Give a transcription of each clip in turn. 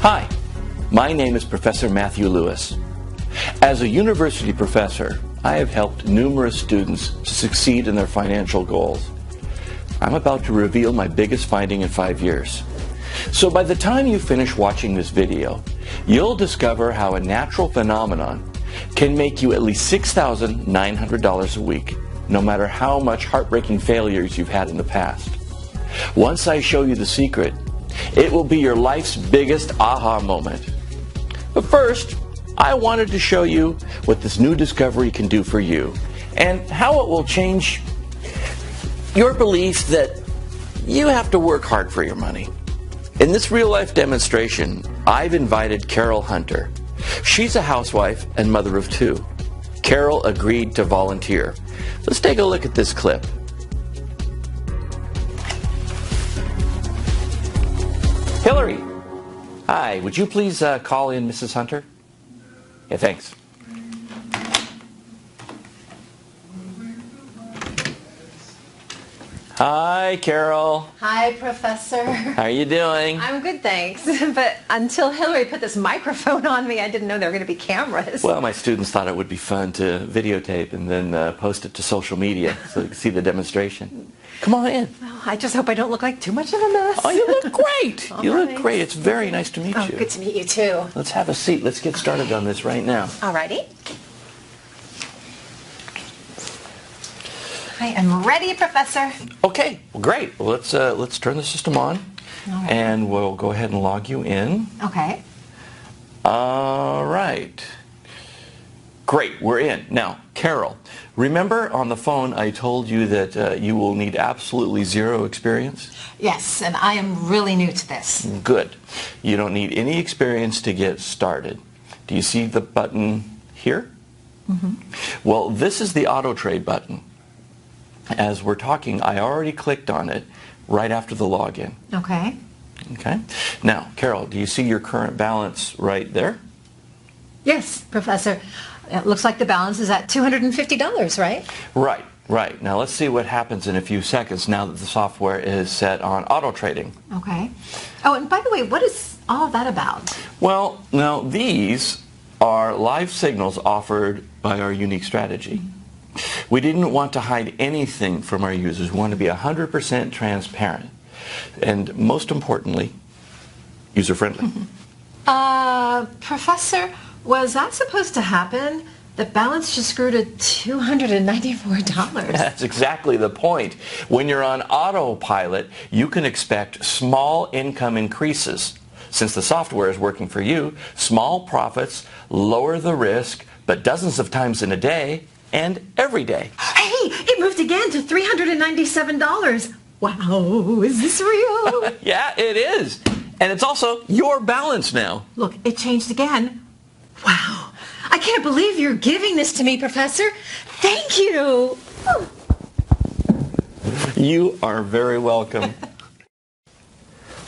Hi, my name is Professor Matthew Lewis. As a university professor, I have helped numerous students to succeed in their financial goals. I'm about to reveal my biggest finding in 5 years. So by the time you finish watching this video, you'll discover how a natural phenomenon can make you at least $6,900 a week, no matter how much heartbreaking failures you've had in the past. Once I show you the secret, it will be your life's biggest aha moment. But first, I wanted to show you what this new discovery can do for you and how it will change your belief that you have to work hard for your money. In this real-life demonstration, I've invited Carol Hunter. She's a housewife and mother of 2. Carol agreed to volunteer. Let's take a look at this clip. Hillary, hi, would you please call in Mrs. Hunter? Yeah, thanks. Hi, Carol. Hi, Professor. How are you doing? I'm good, thanks. But until Hillary put this microphone on me, I didn't know there were going to be cameras. Well, my students thought it would be fun to videotape and then post it to social media so you can see the demonstration. Come on in. Well, I just hope I don't look like too much of a mess. Oh, you look great. All you right. look great. It's very nice to meet you. Good to meet you, too. Let's have a seat. Let's get started on this right now. Alrighty. I am ready, Professor. Okay, well, great. Well, let's turn the system on, right. And we'll go ahead and log you in. Okay. All right. Great, we're in. Now, Carol, remember on the phone I told you that you will need absolutely zero experience? Yes, and I am really new to this. Good. You don't need any experience to get started. Do you see the button here? Mm-hmm. Well, this is the auto trade button. As we're talking, I already clicked on it right after the login. Okay. Okay. Now, Carol, do you see your current balance right there? Yes, Professor. It looks like the balance is at $250, right? Right, right. Now let's see what happens in a few seconds now that the software is set on auto trading. Okay. Oh, and by the way, what is all of that about? Well, now these are live signals offered by our unique strategy. We didn't want to hide anything from our users. We want to be 100% transparent. And most importantly, user-friendly. Professor, was that supposed to happen? The balance just grew to $294. That's exactly the point. When you're on autopilot, you can expect small income increases. Since the software is working for you, small profits lower the risk, but dozens of times in a day, and every day. Hey, it moved again to $397. Wow, is this real? Yeah, it is. And it's also your balance now. Look, it changed again. Wow, I can't believe you're giving this to me, Professor. Thank you. You are very welcome.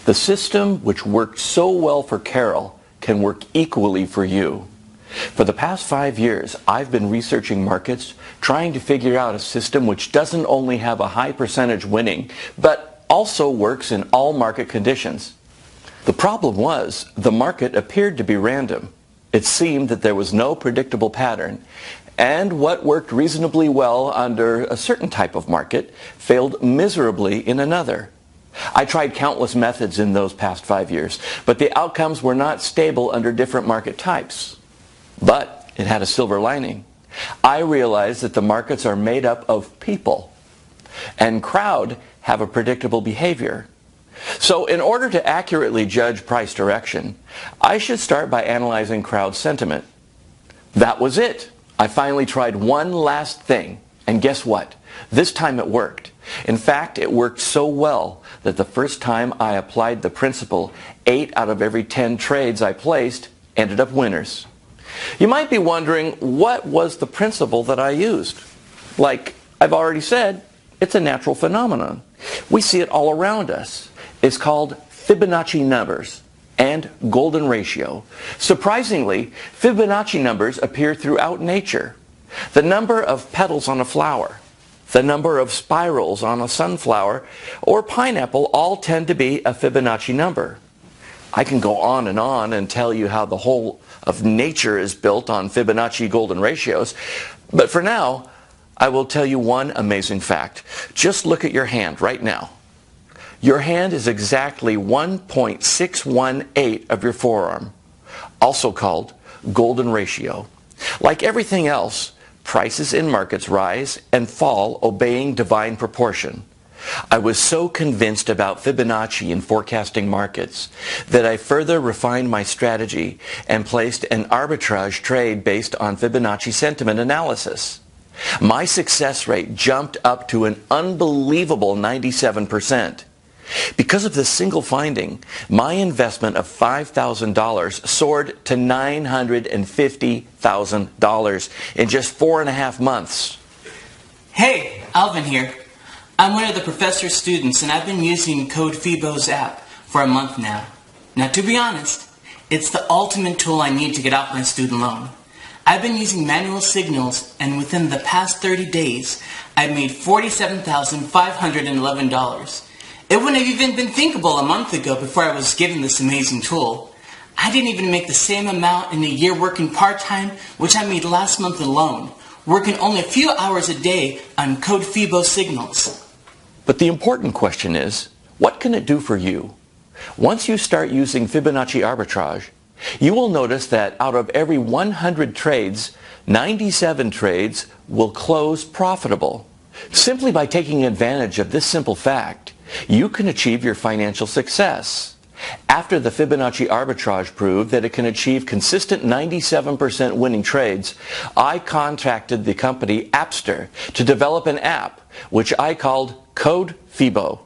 The system which worked so well for Carol can work equally for you. For the past 5 years, I've been researching markets, trying to figure out a system which doesn't only have a high percentage winning, but also works in all market conditions. The problem was, the market appeared to be random. It seemed that there was no predictable pattern, and what worked reasonably well under a certain type of market failed miserably in another. I tried countless methods in those past 5 years, but the outcomes were not stable under different market types. But it had a silver lining. I realized that the markets are made up of people, and crowd have a predictable behavior. So in order to accurately judge price direction, I should start by analyzing crowd sentiment. That was it. I finally tried one last thing, and guess what? This time it worked. In fact, it worked so well that the first time I applied the principle, 8 out of every 10 trades I placed ended up winners. You might be wondering, what was the principle that I used? Like I've already said, it's a natural phenomenon. We see it all around us. It's called Fibonacci numbers and golden ratio. Surprisingly, Fibonacci numbers appear throughout nature. The number of petals on a flower, the number of spirals on a sunflower, or pineapple all tend to be a Fibonacci number. I can go on and tell you how the whole of nature is built on Fibonacci golden ratios. But for now, I will tell you one amazing fact. Just look at your hand right now. Your hand is exactly 1.618 of your forearm, also called golden ratio. Like everything else, prices in markets rise and fall obeying divine proportion. I was so convinced about Fibonacci in forecasting markets that I further refined my strategy and placed an arbitrage trade based on Fibonacci sentiment analysis. My success rate jumped up to an unbelievable 97%. Because of this single finding, my investment of $5,000 soared to $950,000 in just 4.5 months. Hey, Alvin here. I'm one of the professor's students, and I've been using CodeFibo's app for a month now. Now, to be honest, it's the ultimate tool I need to get off my student loan. I've been using manual signals, and within the past 30 days, I've made $47,511. It wouldn't have even been thinkable a month ago before I was given this amazing tool. I didn't even make the same amount in a year working part-time, which I made last month alone, working only a few hours a day on CodeFibo signals. But the important question is, what can it do for you? Once you start using Fibonacci arbitrage, you will notice that out of every 100 trades, 97 trades will close profitable. Simply by taking advantage of this simple fact, you can achieve your financial success. After the Fibonacci arbitrage proved that it can achieve consistent 97% winning trades, I contacted the company Appster to develop an app, which I called CodeFibo.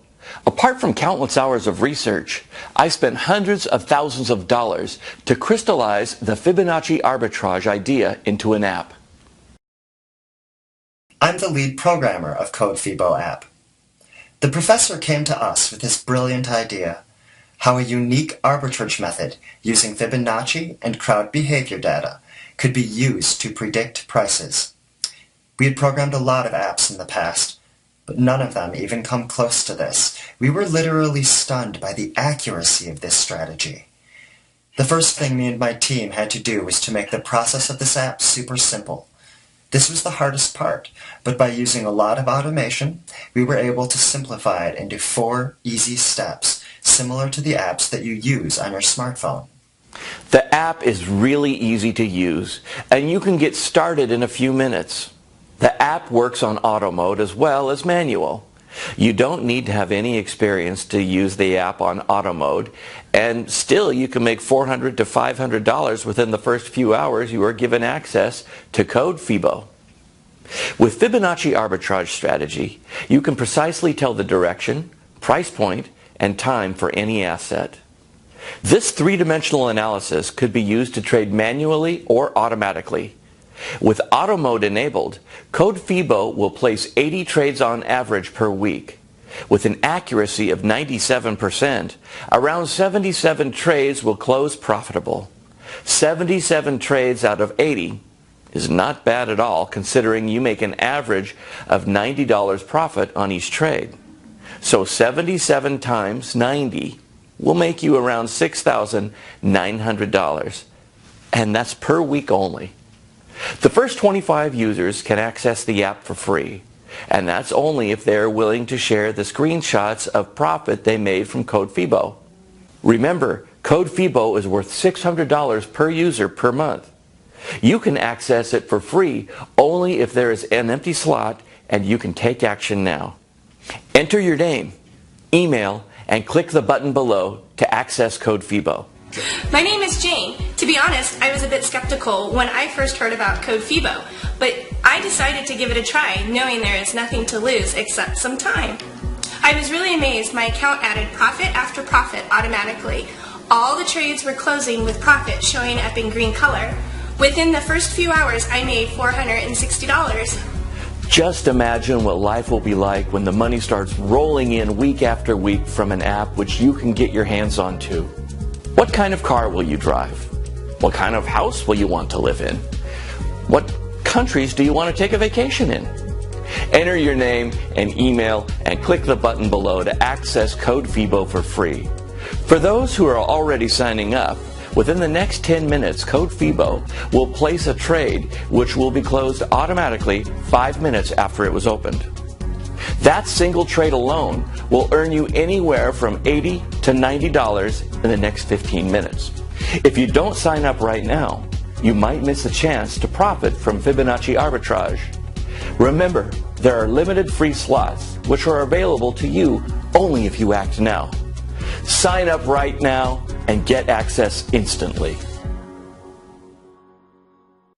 Apart from countless hours of research, I spent hundreds of thousands of dollars to crystallize the Fibonacci arbitrage idea into an app. I'm the lead programmer of CodeFibo app. The professor came to us with this brilliant idea, how a unique arbitrage method using Fibonacci and crowd behavior data could be used to predict prices. We had programmed a lot of apps in the past, but none of them even come close to this. We were literally stunned by the accuracy of this strategy. The first thing me and my team had to do was to make the process of this app super simple. This was the hardest part, but by using a lot of automation, we were able to simplify it into 4 easy steps, similar to the apps that you use on your smartphone. The app is really easy to use, and you can get started in a few minutes. The app works on auto mode as well as manual. You don't need to have any experience to use the app on auto mode, and still you can make $400 to $500 within the first few hours you are given access to CodeFibo. With Fibonacci arbitrage strategy, you can precisely tell the direction, price point, and time for any asset. This three-dimensional analysis could be used to trade manually or automatically. With auto mode enabled, CodeFibo will place 80 trades on average per week. With an accuracy of 97%, around 77 trades will close profitable. 77 trades out of 80 is not bad at all, considering you make an average of $90 profit on each trade. So 77 times 90 will make you around $6,900, and that's per week only. The first 25 users can access the app for free, and that's only if they are willing to share the screenshots of profit they made from CodeFibo. Remember, CodeFibo is worth $600 per user per month. You can access it for free only if there is an empty slot and you can take action now. Enter your name, email, and click the button below to access CodeFibo. My name is Jane. To be honest, I was a bit skeptical when I first heard about CodeFibo, but I decided to give it a try, knowing there is nothing to lose except some time. I was really amazed. My account added profit after profit automatically. All the trades were closing with profit showing up in green color. Within the first few hours, I made $460. Just imagine what life will be like when the money starts rolling in week after week from an app which you can get your hands on too. What kind of car will you drive? What kind of house will you want to live in? What countries do you want to take a vacation in? Enter your name and email and click the button below to access CodeFibo for free. For those who are already signing up, within the next 10 minutes, CodeFibo will place a trade which will be closed automatically 5 minutes after it was opened. That single trade alone will earn you anywhere from $80 to $90 in the next 15 minutes. If you don't sign up right now, you might miss a chance to profit from Fibonacci arbitrage. Remember, there are limited free slots which are available to you only if you act now. Sign up right now and get access instantly.